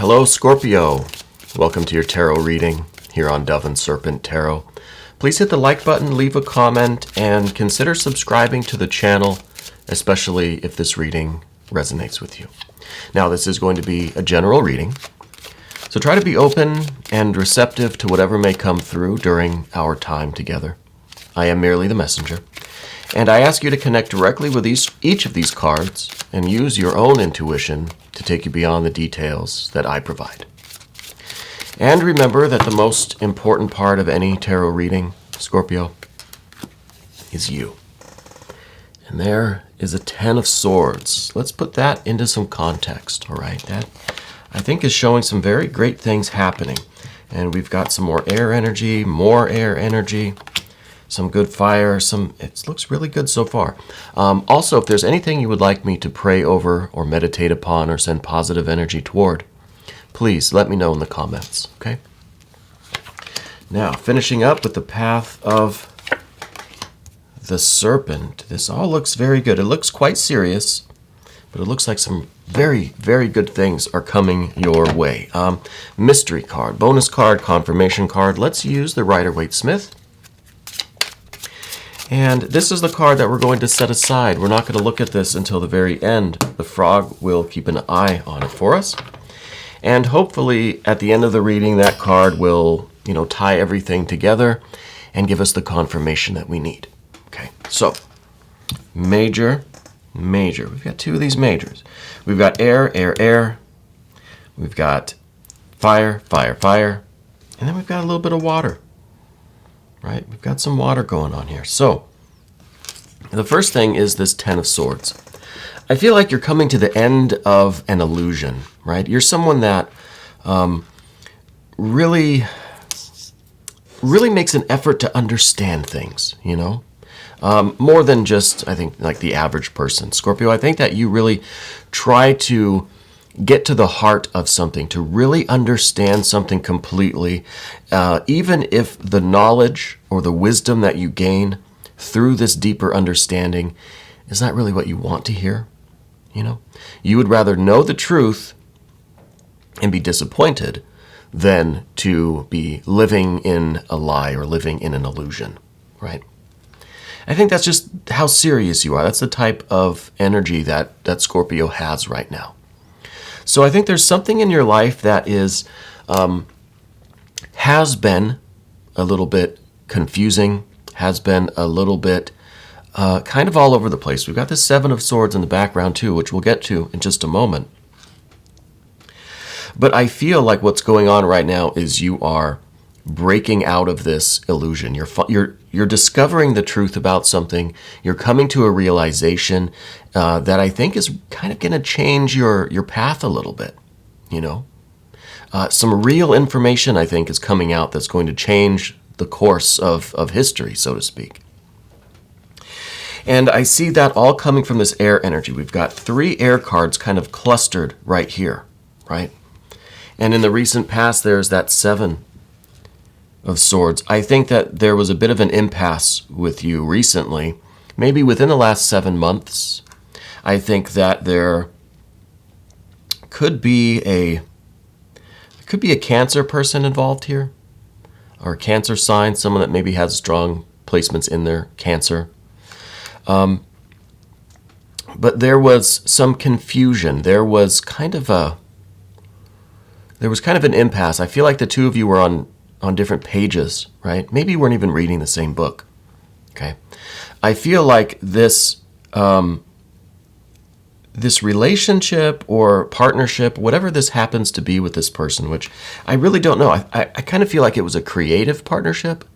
Hello, Scorpio. Welcome to your tarot reading here on Dove and Serpent Tarot. Please hit the like button, leave a comment, and consider subscribing to the channel, especially if this reading resonates with you. Now, this is going to be a general reading, so try to be open and receptive to whatever may come through during our time together. I am merely the messenger, and I ask you to connect directly with each of these cards and use your own intuition to take you beyond the details that I provide. And remember that the most important part of any tarot reading, Scorpio, is you. And there is a 10 of Swords. Let's put that into some context, all right? That, I think, is showing some very great things happening. And we've got some more air energy, some good fire, it looks really good so far. Also, if there's anything you would like me to pray over or meditate upon or send positive energy toward, please let me know in the comments, okay? Now, finishing up with the Path of the Serpent. This all looks very good. It looks quite serious, but it looks like some very, very good things are coming your way. Mystery card, bonus card, confirmation card. Let's use the Rider-Waite-Smith. And this is the card that we're going to set aside. We're not going to look at this until the very end. The frog will keep an eye on it for us. And hopefully at the end of the reading, that card will, tie everything together and give us the confirmation that we need. Okay, so major. We've got two of these majors. We've got air. We've got fire. And then we've got a little bit of water. Right? We've got some water going on here. So, the first thing is this 10 of Swords. I feel like you're coming to the end of an illusion, right? You're someone that really makes an effort to understand things, more than just, I think, like the average person. Scorpio, I think that you really try to get to the heart of something, to really understand something completely, even if the knowledge or the wisdom that you gain through this deeper understanding is not really what you want to hear. You would rather know the truth and be disappointed than to be living in a lie or living in an illusion, right? I think that's just how serious you are. That's the type of energy that Scorpio has right now. So I think there's something in your life that has been a little bit confusing, has been a little bit kind of all over the place. We've got the 7 of Swords in the background too, which we'll get to in just a moment. But I feel like what's going on right now is you are breaking out of this illusion. You're discovering the truth about something. You're coming to a realization that I think is kind of going to change your path a little bit. Some real information, I think, is coming out that's going to change the course of history, so to speak. And I see that all coming from this air energy. We've got 3 air cards kind of clustered right here, right? And in the recent past, there's that 7 of Swords. I think that there was a bit of an impasse with you recently, maybe within the last 7 months. I think that there could be a Cancer person involved here, or a Cancer sign, someone that maybe has strong placements in their Cancer. But there was some confusion. There was kind of an impasse. I feel like the two of you were on different pages, right? Maybe you weren't even reading the same book, okay? I feel like this relationship or partnership, whatever this happens to be with this person, which I really don't know. I kind of feel like it was a creative partnership,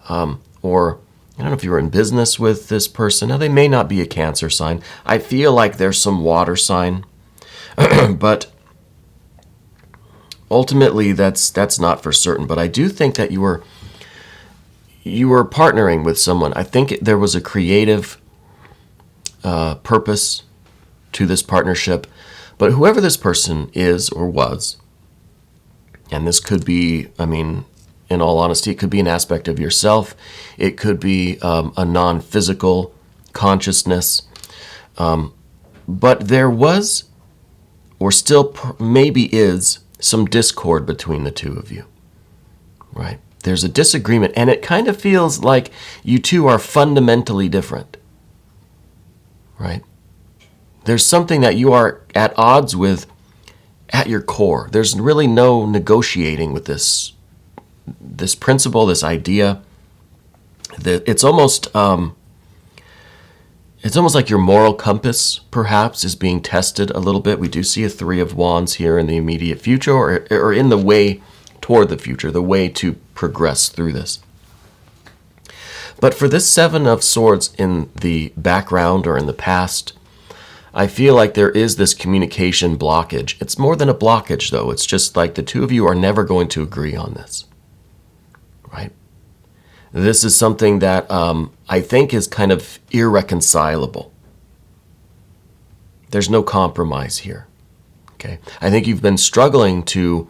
or I don't know if you were in business with this person. Now, they may not be a Cancer sign. I feel like there's some water sign, but ultimately, that's not for certain, but I do think that you were partnering with someone. I think there was a creative purpose to this partnership, but whoever this person is or was, and this could be, in all honesty, it could be an aspect of yourself. It could be a non-physical consciousness, but there was or still maybe is, some discord between the two of you, right? There's a disagreement, and it kind of feels like you two are fundamentally different, right? There's something that you are at odds with at your core. There's really no negotiating with this principle, this idea. It's almost like your moral compass, perhaps, is being tested a little bit. We do see a 3 of Wands here in the immediate future, or in the way toward the future, the way to progress through this. But for this 7 of Swords in the background or in the past, I feel like there is this communication blockage. It's more than a blockage, though. It's just like the two of you are never going to agree on this, right? This is something that I think is kind of irreconcilable. There's no compromise here, okay? I think you've been struggling to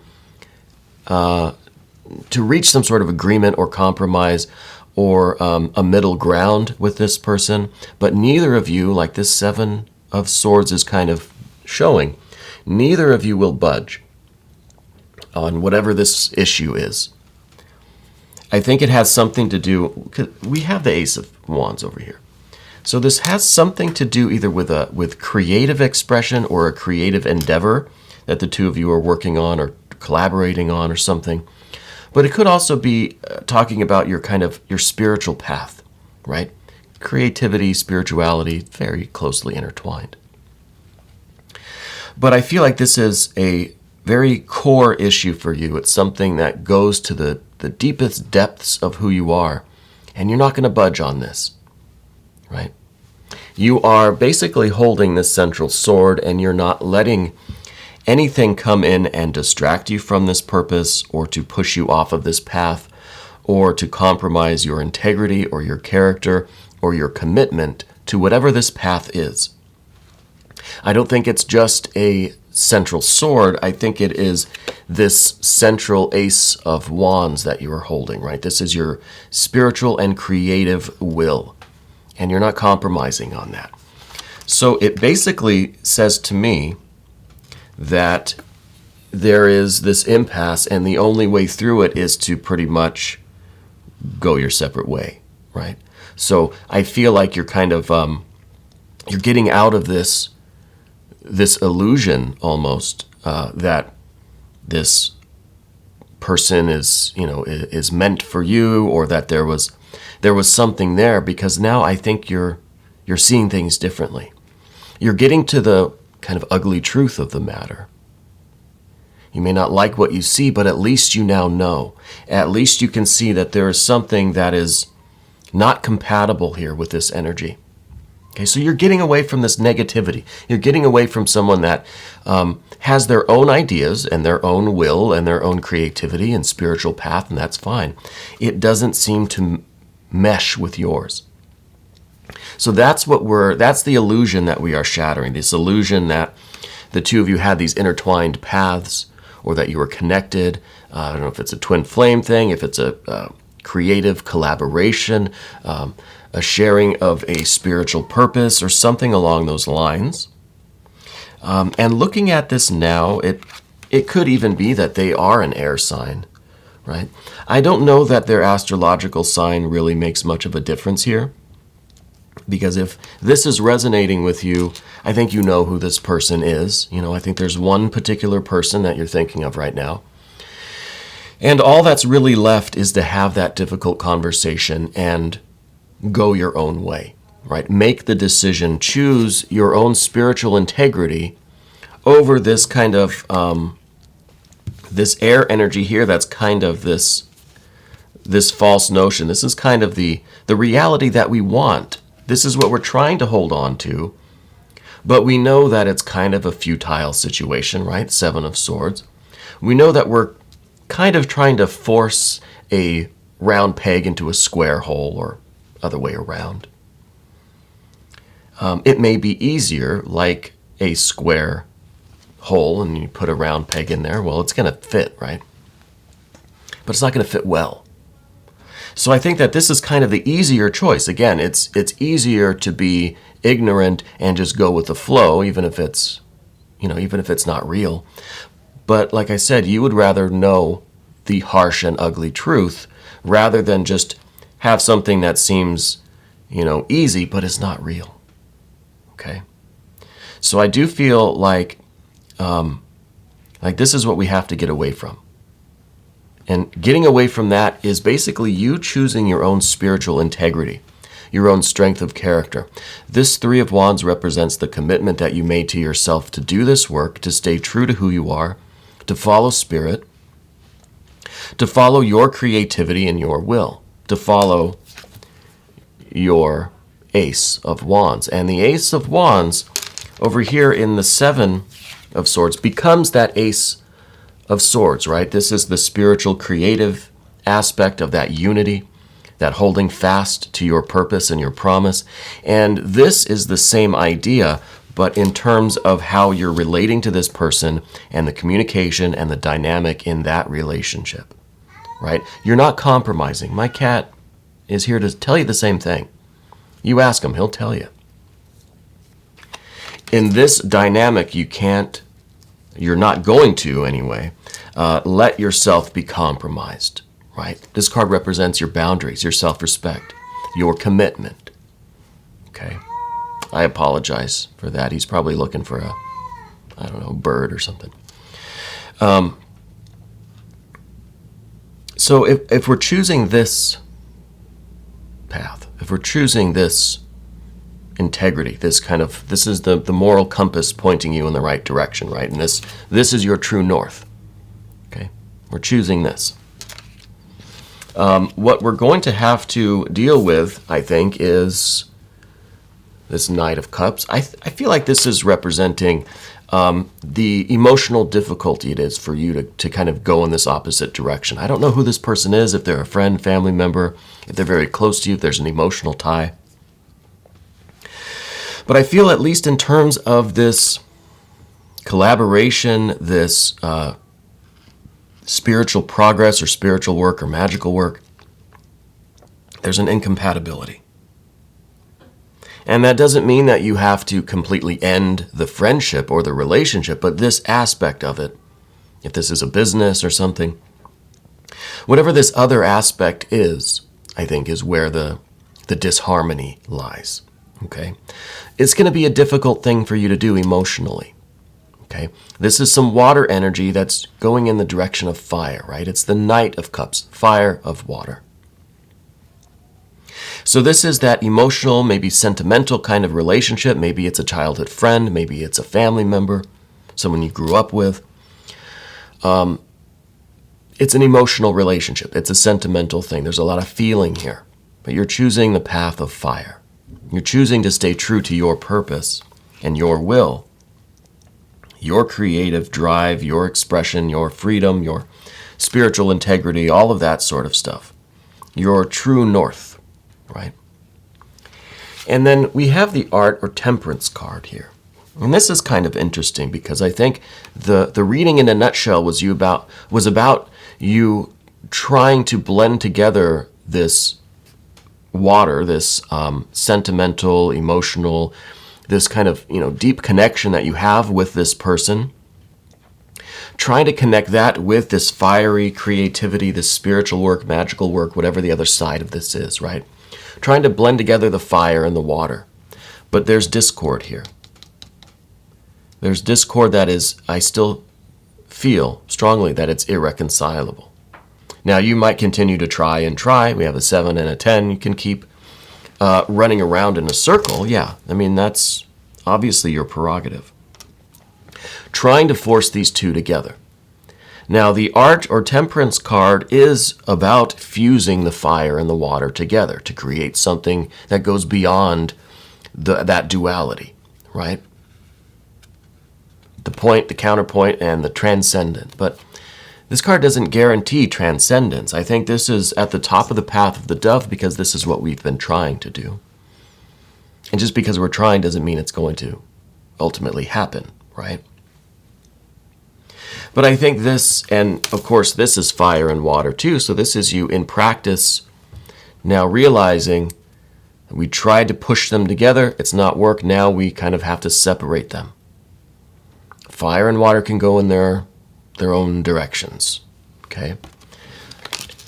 reach some sort of agreement or compromise or a middle ground with this person, but neither of you, like this 7 of Swords is kind of showing, neither of you will budge on whatever this issue is. I think it has something to do, 'cause we have the Ace of Wands over here. So this has something to do either with creative expression or a creative endeavor that the two of you are working on or collaborating on or something. But it could also be talking about your spiritual path, right? Creativity, spirituality, very closely intertwined. But I feel like this is a very core issue for you. It's something that goes to the deepest depths of who you are, and you're not going to budge on this, right? You are basically holding this central sword, and you're not letting anything come in and distract you from this purpose or to push you off of this path or to compromise your integrity or your character or your commitment to whatever this path is. I don't think it's just a central sword. I think it is this central Ace of Wands that you are holding, right? This is your spiritual and creative will, and you're not compromising on that. So it basically says to me that there is this impasse, and the only way through it is to pretty much go your separate way, right? So I feel like you're kind of you're getting out of this illusion almost that this person is meant for you, or that there was something there, because now I think you're seeing things differently. You're getting to the kind of ugly truth of the matter. You may not like what you see, but at least you now know. At least you can see that there is something that is not compatible here with this energy. Okay, so you're getting away from this negativity. You're getting away from someone that has their own ideas and their own will and their own creativity and spiritual path, and that's fine. It doesn't seem to mesh with yours. So that's the illusion that we are shattering. This illusion that the two of you had these intertwined paths, or that you were connected. I don't know if it's a twin flame thing, if it's a creative collaboration, a sharing of a spiritual purpose, or something along those lines. And looking at this now, it could even be that they are an air sign, right? I don't know that their astrological sign really makes much of a difference here, because if this is resonating with you, I think you know who this person is. I think there's one particular person that you're thinking of right now. And all that's really left is to have that difficult conversation and go your own way, right? Make the decision, choose your own spiritual integrity over this kind of, this air energy here that's kind of this false notion. This is kind of the reality that we want. This is what we're trying to hold on to, but we know that it's kind of a futile situation, right? 7 of Swords. We know that we're kind of trying to force a round peg into a square hole, or other way around. It may be easier, like a square hole, and you put a round peg in there. Well, it's going to fit, right? But it's not going to fit well. So I think that this is kind of the easier choice. Again, it's easier to be ignorant and just go with the flow, even if it's, even if it's not real. But like I said, you would rather know the harsh and ugly truth rather than just have something that seems, easy, but is not real. Okay? So I do feel like this is what we have to get away from. And getting away from that is basically you choosing your own spiritual integrity, your own strength of character. This Three of Wands represents the commitment that you made to yourself to do this work, to stay true to who you are, to follow spirit, to follow your creativity and your will, to follow your Ace of Wands. And the Ace of Wands over here in the Seven of Swords becomes that Ace of Swords, right? This is the spiritual creative aspect of that unity, that holding fast to your purpose and your promise. And this is the same idea, but in terms of how you're relating to this person and the communication and the dynamic in that relationship, right? You're not compromising. My cat is here to tell you the same thing. You ask him, he'll tell you. In this dynamic, you're not going to anyway, let yourself be compromised, right? This card represents your boundaries, your self-respect, your commitment, okay? I apologize for that. He's probably looking for a bird or something. So if we're choosing this path, if we're choosing this integrity, this is the moral compass pointing you in the right direction, right? And this is your true north, okay? We're choosing this. What we're going to have to deal with, I think, is this Knight of Cups. I feel like this is representing the emotional difficulty it is for you to kind of go in this opposite direction. I don't know who this person is, if they're a friend, family member, if they're very close to you, if there's an emotional tie. But I feel, at least in terms of this collaboration, this spiritual progress or spiritual work or magical work, there's an incompatibility. And that doesn't mean that you have to completely end the friendship or the relationship, but this aspect of it, if this is a business or something, whatever this other aspect is, I think is where the disharmony lies, okay? It's going to be a difficult thing for you to do emotionally, okay? This is some water energy that's going in the direction of fire, right? It's the Knight of Cups, fire of water. So this is that emotional, maybe sentimental kind of relationship. Maybe it's a childhood friend. Maybe it's a family member, someone you grew up with. It's an emotional relationship. It's a sentimental thing. There's a lot of feeling here. But you're choosing the path of fire. You're choosing to stay true to your purpose and your will, your creative drive, your expression, your freedom, your spiritual integrity, all of that sort of stuff. Your true north. Right? And then we have the Art or Temperance card here. And this is kind of interesting because I think the reading in a nutshell was about you trying to blend together this water, this sentimental, emotional, this kind of deep connection that you have with this person, trying to connect that with this fiery creativity, this spiritual work, magical work, whatever the other side of this is, right? Trying to blend together the fire and the water. But there's discord here. There's discord that is, I still feel strongly that it's irreconcilable. Now, you might continue to try and try. We have a 7 and a 10. You can keep running around in a circle. Yeah, I mean, that's obviously your prerogative. Trying to force these two together. Now, the Art or Temperance card is about fusing the fire and the water together to create something that goes beyond that duality, right? The point, the counterpoint, and the transcendent. But this card doesn't guarantee transcendence. I think this is at the top of the path of the dove because this is what we've been trying to do. And just because we're trying doesn't mean it's going to ultimately happen, right? But I think this, and of course this is fire and water too, so this is you in practice now realizing we tried to push them together, it's not worked, now we kind of have to separate them. Fire and water can go in their own directions, okay?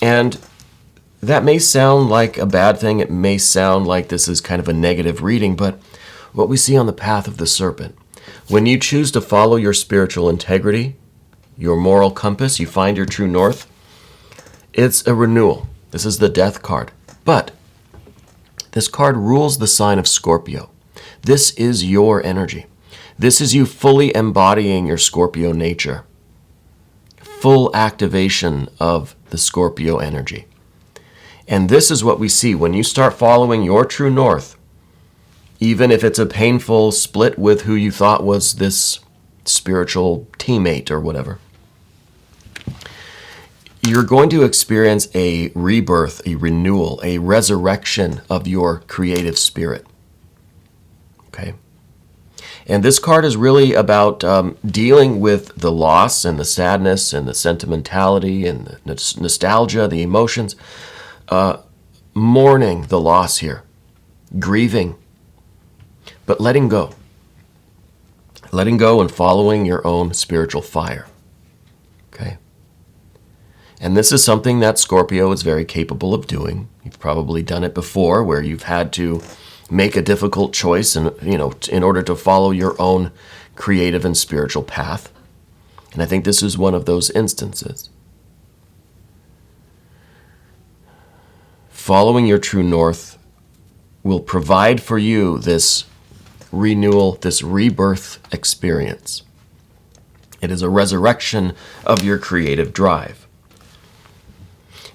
And that may sound like a bad thing. It may sound like this is kind of a negative reading, but what we see on the path of the serpent, when you choose to follow your spiritual integrity, your moral compass, you find your true north, it's a renewal. This is the death card. But this card rules the sign of Scorpio. This is your energy. This is you fully embodying your Scorpio nature. Full activation of the Scorpio energy. And this is what we see when you start following your true north, even if it's a painful split with who you thought was this spiritual teammate or whatever. You're going to experience a rebirth, a renewal, a resurrection of your creative spirit. Okay? And this card is really about dealing with the loss and the sadness and the sentimentality and the nostalgia, the emotions, mourning the loss here, grieving, but letting go. Letting go and following your own spiritual fire. Okay? And this is something that Scorpio is very capable of doing. You've probably done it before, where you've had to make a difficult choice in order to follow your own creative and spiritual path. And I think this is one of those instances. Following your true north will provide for you this renewal, this rebirth experience. It is a resurrection of your creative drive.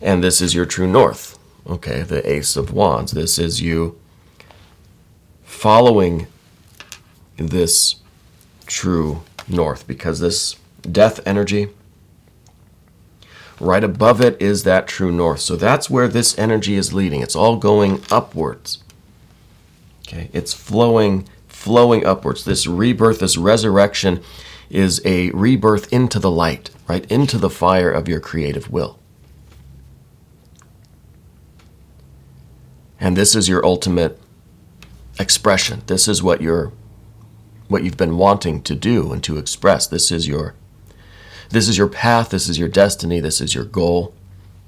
And this is your true north. Okay, the Ace of Wands. This is you following this true north, because this death energy, right above it is that true north. So that's where this energy is leading. It's all going upwards. Okay, it's flowing upwards. This rebirth, this resurrection is a rebirth into the light, right? Into the fire of your creative will. And this is your ultimate expression. This is what you've been wanting to do and to express. This is your path, this is your destiny, this is your goal.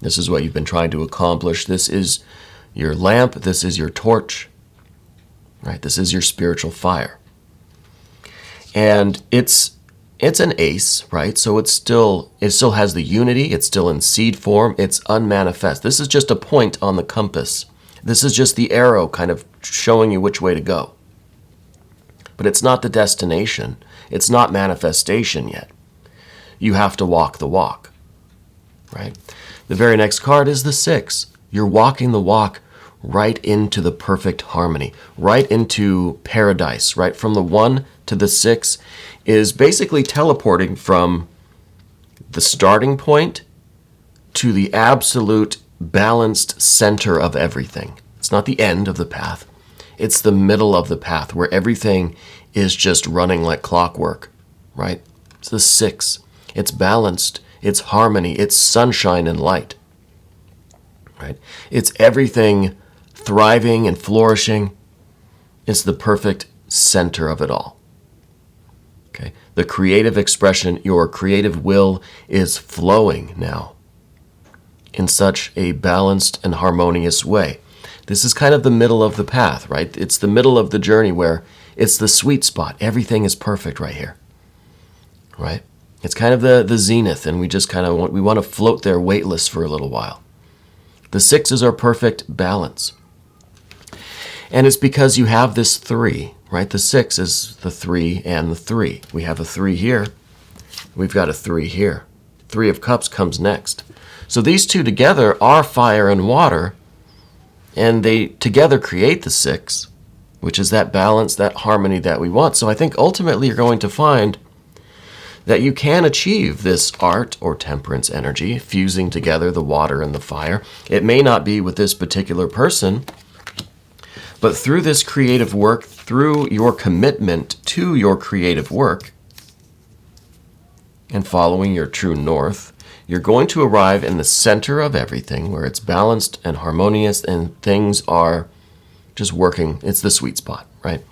This is what you've been trying to accomplish. This is your lamp, this is your torch. Right? This is your spiritual fire. And it's an ace, right? So it still has the unity, it's still in seed form, it's unmanifest. This is just a point on the compass. This is just the arrow kind of showing you which way to go. But it's not the destination. It's not manifestation yet. You have to walk the walk, right? The very next card is the 6. You're walking the walk right into the perfect harmony, right into paradise, right? From the 1 to the 6 is basically teleporting from the starting point to the absolute balanced center of everything. It's not the end of the path. It's the middle of the path where everything is just running like clockwork, right? It's the 6. It's balanced. It's harmony. It's sunshine and light, right? It's everything thriving and flourishing. It's the perfect center of it all. Okay? The creative expression, your creative will is flowing now in such a balanced and harmonious way. This is kind of the middle of the path, right? It's the middle of the journey where it's the sweet spot. Everything is perfect right here, right? It's kind of the zenith, and we just kind of want to float there weightless for a little while. The 6 is our perfect balance. And it's because you have this 3, right? The 6 is the 3 and the 3. We have a 3 here. We've got a 3 here. 3 of Cups comes next. So these two together are fire and water, and they together create the 6, which is that balance, that harmony that we want. So I think ultimately you're going to find that you can achieve this art or temperance energy, fusing together the water and the fire. It may not be with this particular person, but through this creative work, through your commitment to your creative work and following your true north, you're going to arrive in the center of everything where it's balanced and harmonious and things are just working. It's the sweet spot, right?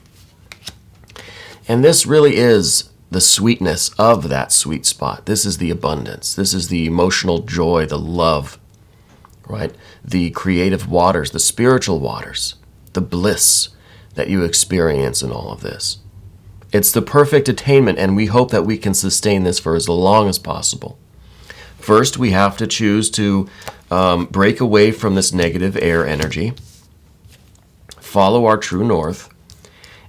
And this really is the sweetness of that sweet spot. This is the abundance. This is the emotional joy, the love, right? The creative waters, the spiritual waters, the bliss that you experience in all of this. It's the perfect attainment, and we hope that we can sustain this for as long as possible. First, we have to choose to break away from this negative air energy, follow our true north,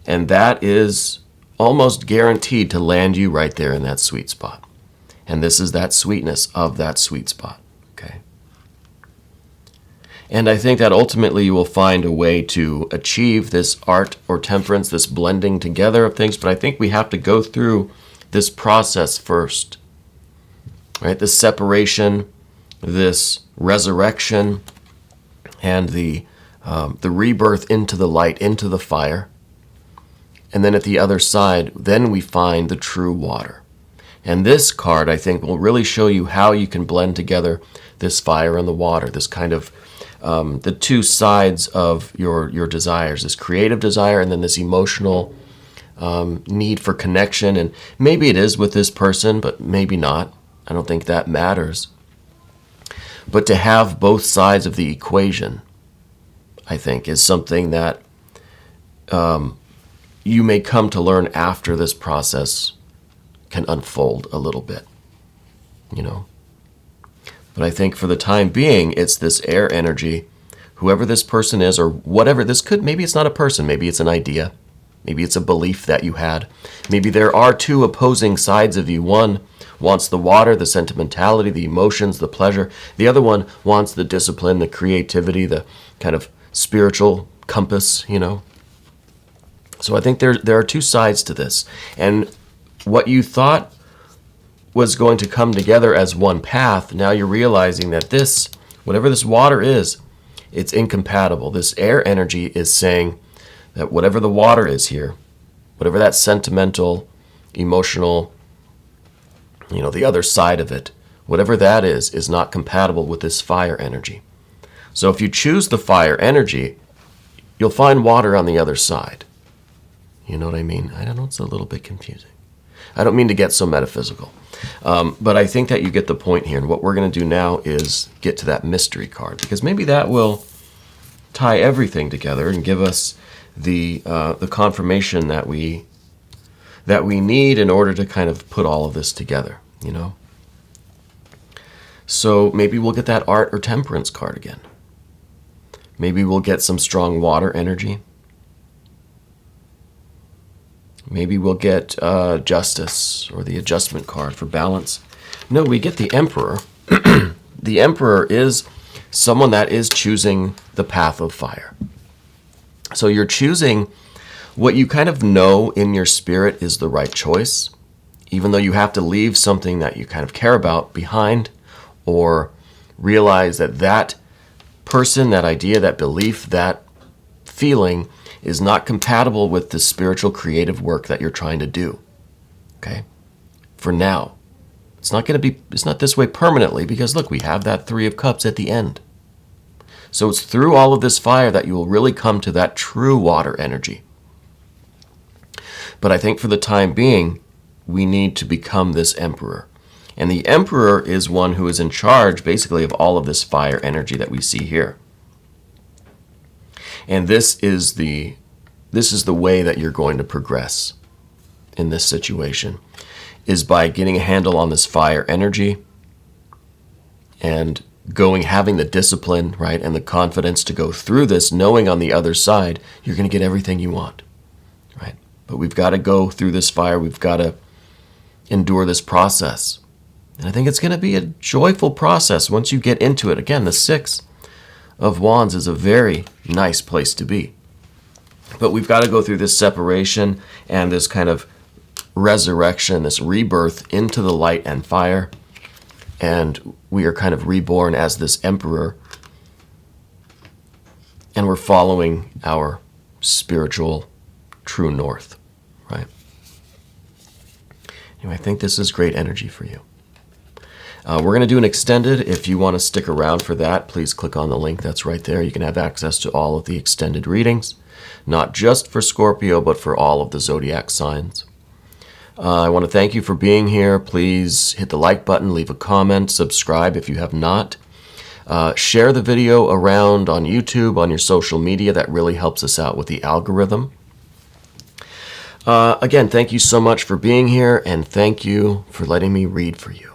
and that is almost guaranteed to land you right there in that sweet spot. And this is that sweetness of that sweet spot, okay? And I think that ultimately you will find a way to achieve this art or temperance, this blending together of things, but I think we have to go through this process first, right? This separation, this resurrection, and the rebirth into the light, into the fire. And then at the other side, then we find the true water. And this card, I think, will really show you how you can blend together this fire and the water, this kind of the two sides of your desires, this creative desire and then this emotional need for connection. And maybe it is with this person, but maybe not. I don't think that matters. But to have both sides of the equation, I think, is something that you may come to learn after this process can unfold a little bit, you know. But I think for the time being, it's this air energy, whoever this person is or whatever this could, maybe it's not a person, maybe it's an idea, maybe it's a belief that you had. Maybe there are two opposing sides of you. One wants the water, the sentimentality, the emotions, the pleasure. The other one wants the discipline, the creativity, the kind of spiritual compass, you know. So I think there are two sides to this. And what you thought was going to come together as one path, now you're realizing that this, whatever this water is, it's incompatible. This air energy is saying that whatever the water is here, whatever that sentimental, emotional, you know, the other side of it, whatever that is not compatible with this fire energy. So if you choose the fire energy, you'll find water on the other side. You know what I mean? I don't know, it's a little bit confusing. I don't mean to get so metaphysical. But I think that you get the point here. And what we're going to do now is get to that mystery card, because maybe that will tie everything together and give us the confirmation that we need in order to kind of put all of this together, you know? So maybe we'll get that art or temperance card again. Maybe we'll get some strong water energy. Maybe we'll get justice or the adjustment card for balance. No, we get the Emperor. The Emperor is someone that is choosing the path of fire. So you're choosing what you kind of know in your spirit is the right choice, even though you have to leave something that you kind of care about behind, or realize that that person, that idea, that belief, that feeling is not compatible with the spiritual creative work that you're trying to do. Okay? For now. It's not this way permanently, because look, we have that Three of Cups at the end. So it's through all of this fire that you will really come to that true water energy. But I think for the time being, we need to become this Emperor. And the Emperor is one who is in charge, basically, of all of this fire energy that we see here. And this is the way that you're going to progress in this situation, is by getting a handle on this fire energy and having the discipline, right, and the confidence to go through this, knowing on the other side you're going to get everything you want, right? But we've got to go through this fire. We've got to endure this process. And I think it's going to be a joyful process once you get into it. Again, the Six of Wands is a very nice place to be. But we've got to go through this separation and this kind of resurrection, this rebirth into the light and fire. And we are kind of reborn as this Emperor. And we're following our spiritual true north, right? Anyway, I think this is great energy for you. We're going to do an extended. If you want to stick around for that, please click on the link that's right there. You can have access to all of the extended readings, not just for Scorpio, but for all of the zodiac signs. I want to thank you for being here. Please hit the like button, leave a comment, subscribe if you have not. Share the video around on YouTube, on your social media. That really helps us out with the algorithm. Again, thank you so much for being here, and thank you for letting me read for you.